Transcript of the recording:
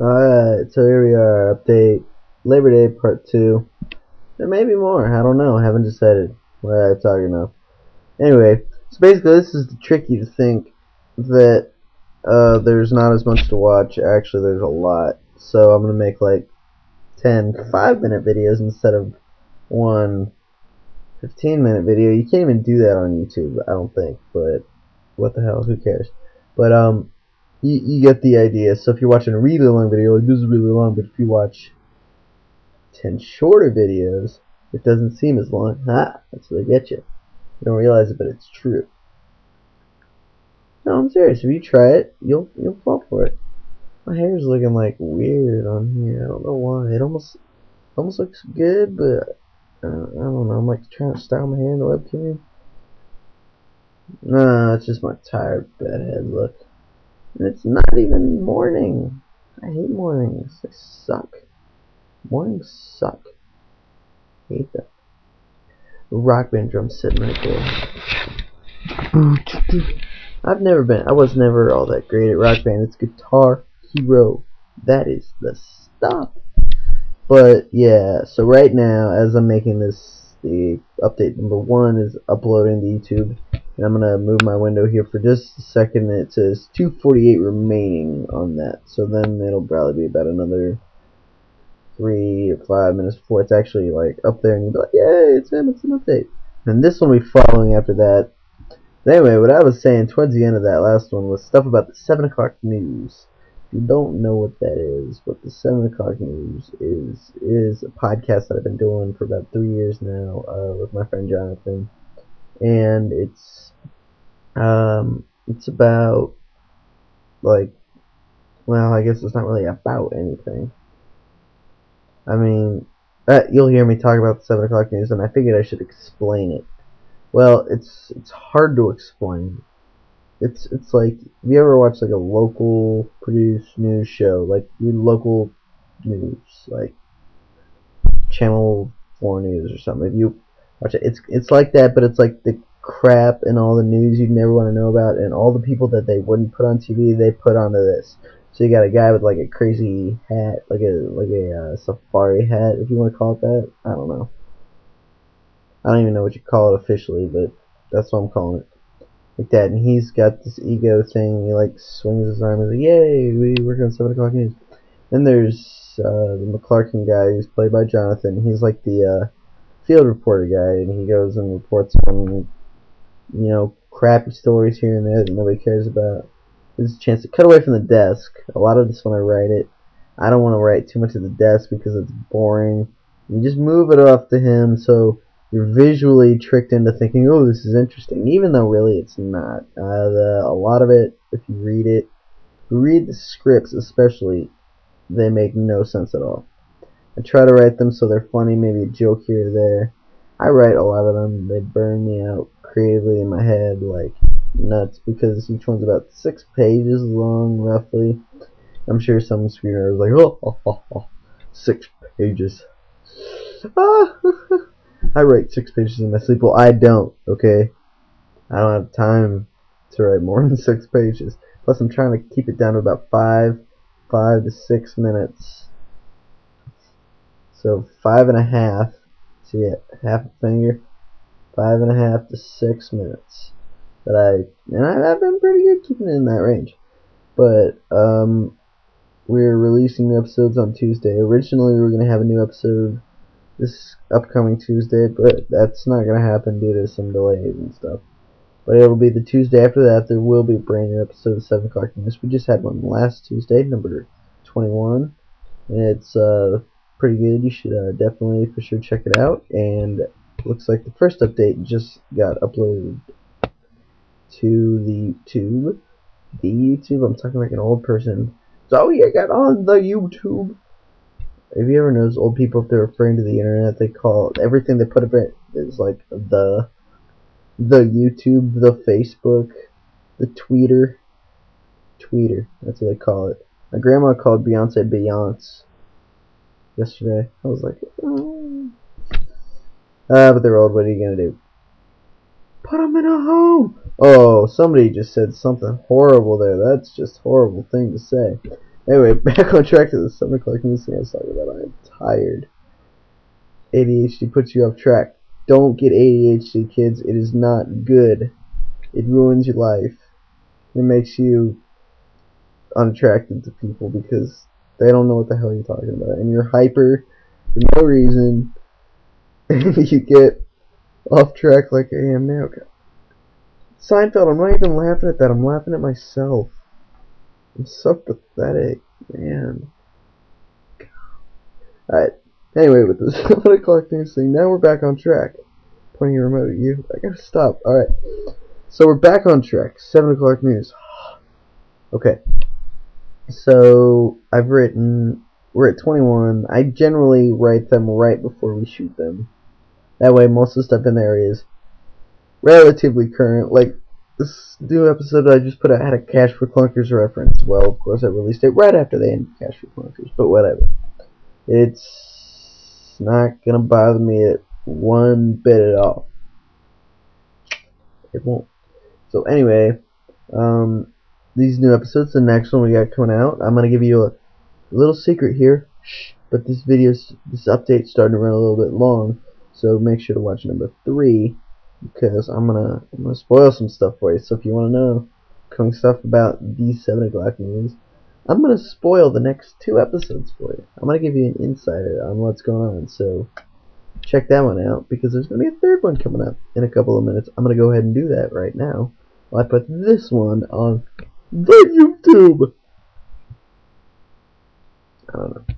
Alright, so here we are, update, Labor Day Part 2. There may be more, I don't know, I haven't decided what I'm talking about. Anyway, so basically this is tricky to think that there's not as much to watch. Actually, there's a lot. So I'm going to make like 10 5-minute videos instead of one 15-minute video. You can't even do that on YouTube, I don't think, but what the hell, who cares? But you get the idea. So if you're watching a really long video, like this is really long, but if you watch 10 shorter videos, it doesn't seem as long. That's what they get you. You don't realize it, but it's true. No, I'm serious. If you try it, you'll fall for it. My hair's looking like weird on here. I don't know why. It almost looks good, but I don't know. I'm like trying to style my hair in the webcam. No, it's just my tired bedhead look. And it's not even morning. I hate mornings. They suck. Mornings suck. I hate them. The Rock Band drum's sitting right there. I was never all that great at Rock Band. It's Guitar Hero. That is the stuff. But yeah, so right now, as I'm making this, the update number 1 is uploading to YouTube. And I'm going to move my window here for just a second. It says 248 remaining on that. So then it'll probably be about another 3 or 5 minutes before it's actually like up there and you'll be like, yay, it's an update. And this one will be following after that. But anyway, what I was saying towards the end of that last one was stuff about the 7 o'clock news. If you don't know what that is, what the 7 o'clock news is a podcast that I've been doing for about 3 years now with my friend Jonathan. And it's about, like, well, I guess it's not really about anything. I mean, you'll hear me talk about the 7 o'clock news, and I figured I should explain it. Well, it's hard to explain. It's like, have you ever watched like a local produced news show, like your local news, like Channel 4 News or something? If you watch it, it's like that, but it's like the crap and all the news you'd never want to know about, and all the people that they wouldn't put on TV, they put onto this. So you got a guy with like a crazy hat, like a safari hat, if you want to call it that. I don't know. I don't even know what you call it officially, but that's what I'm calling it. Like that, and he's got this ego thing. He like swings his arm and is like, "Yay, we work on 7 o'clock news." Then there's the McClarkin guy, who's played by Jonathan. He's like the field reporter guy, and he goes and reports on, you know, crappy stories here and there that nobody cares about. There's a chance to cut away from the desk. A lot of this when I write it, I don't want to write too much of the desk because it's boring. You just move it off to him, so you're visually tricked into thinking, oh, this is interesting, even though really it's not. A lot of it, if you read the scripts especially, they make no sense at all. I try to write them so they're funny, maybe a joke here or there. I write a lot of them. They burn me out creatively in my head like nuts because each one's about 6 pages long, roughly. I'm sure some screenwriter is like, 6 pages. I write 6 pages in my sleep. Well, I don't, okay? I don't have time to write more than 6 pages. Plus, I'm trying to keep it down to about 5 to 6 minutes. So 5.5. See it, half a finger. 5.5 to 6 minutes. I've been pretty good keeping it in that range. But we're releasing new episodes on Tuesday. Originally, we were gonna have a new episode this upcoming Tuesday, but that's not going to happen due to some delays and stuff. But it'll be the Tuesday after that. There will be a brand new episode of 7 o'clock news. We just had one last Tuesday, number 21, and it's pretty good. You should definitely for sure check it out. And it looks like the first update just got uploaded to the YouTube. I'm talking like an old person. So you got on the YouTube. Have you ever noticed old people, if they're referring to the internet, they call everything they put up it is like the YouTube, the Facebook, the Tweeter. That's what they call it. My grandma called Beyonce Beyonce yesterday. I was like, oh. But they're old. What are you gonna do? Put them in a home. Oh, somebody just said something horrible there. That's just a horrible thing to say. Anyway, back on track to the 7 o'clock news thing I was talking about. I'm tired. ADHD puts you off track. Don't get ADHD, kids. It is not good. It ruins your life. It makes you unattractive to people because they don't know what the hell you're talking about. And you're hyper for no reason. And you get off track like I am now. Seinfeld, I'm not even laughing at that. I'm laughing at myself. I'm so pathetic, man. Alright. Anyway, with this 7 o'clock news thing, now we're back on track. Pointing your remote at you. I gotta stop. Alright. So we're back on track. 7 o'clock news. Okay. So we're at 21. I generally write them right before we shoot them. That way most of the stuff in there is relatively current. Like this new episode I just put out had a Cash for Clunkers reference. Well, of course I released it right after they ended Cash for Clunkers, but whatever. It's not gonna bother me at one bit at all. It won't. So anyway, these new episodes, the next one we got coming out, I'm gonna give you a little secret here. Shh, but this update's starting to run a little bit long, so make sure to watch number 3 because I'm gonna spoil some stuff for you. So if you want to know coming stuff about these 7 o'clock news, I'm gonna spoil the next 2 episodes for you. I'm gonna give you an insider on what's going on. So check that one out because there's gonna be a 3rd one coming up in a couple of minutes. I'm gonna go ahead and do that right now while I put this one on the YouTube. I don't know.